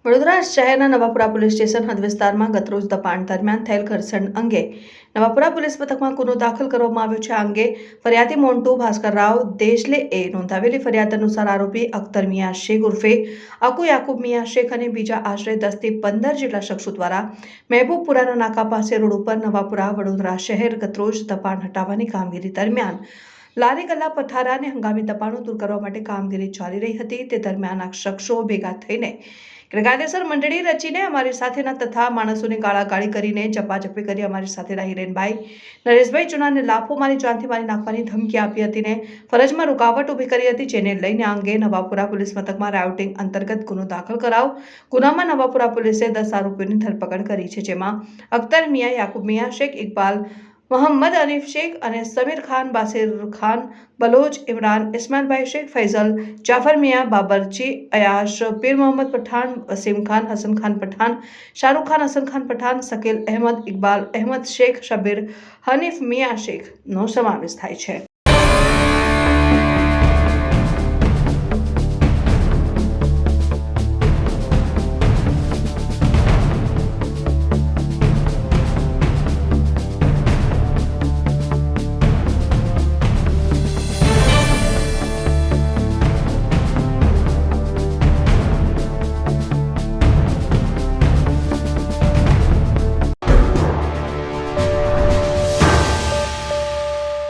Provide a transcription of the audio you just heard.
વડોદરા શહેરના Navapura police station હદ વિસ્તારમાં ગતરોજ દબાણ દરમિયાન થયેલ ઘર્ષણ અંગે નવાપુરા પોલીસ મથકમાં ગુનો દાખલ કરવામાં આવ્યો છે. આ અંગે ફરિયાદી મોન્ટુ ભાસ્કરરાવ દેશલેએ નોંધાવેલી ફરિયાદ અનુસાર આરોપી અખ્તર મિયા શેખ ઉર્ફે અકુ યાકુબ મિયા શેખ અને બીજા આશરે 10 થી 15 જેટલા શખ્સો દ્વારા મહેબૂબપુરાના નાકા પાસે રોડ ઉપર નવાપુરા વડોદરા શહેર ગતરોજ દબાણ હટાવવાની કામગીરી દરમિયાન લારી ગલ્લા પથારા અને હંગામી દબાણો દૂર કરવા માટે કામગીરી ચાલી રહી હતી. તે દરમિયાન આ શખ્સો ભેગા થઈને ગેરકાયદેસર મંડળી રચીને અમારી સાથેના તથા માણસોને ગાળાગાળી કરીને ઝપાઝપી કરી અમારી સાથેના હિરેનભાઈ નરેશભાઈ ચુનાને લાફો મારી જાનથી મારી નાખવાની ધમકી આપી હતી ને ફરજમાં રૂકાવટ ઊભી કરી હતી, જેને લઈને આ અંગે નવાપુરા પોલીસ મથકમાં રાયોટિંગ અંતર્ગત ગુનો દાખલ કરાવ ગુનામાં નવાપુરા પોલીસે 10 આરોપીઓની ધરપકડ કરી છે, જેમાં અખ્તર મિયા યાકુબ મિયા શેખ, ઇકબાલ મોહમ્મદ અનીફ શેખ અને સમીર ખાન, બાસિર ખાન, બલોચ, ઇમરાન, ઇસ્માઇલભાઈ શેખ, ફૈઝલ, જાફર મિયા, બાબરચી, અયાશ, પીર મોહમ્મદ પઠાણ, વસીમ ખાન, હસન ખાન પઠાણ, શાહરુખ ખાન, હસન ખાન પઠાણ, શકીલ અહેમદ, ઇકબાલ અહેમદ શેખ, શબીર, હનીફ મિયા શેખનો સમાવેશ થાય છે.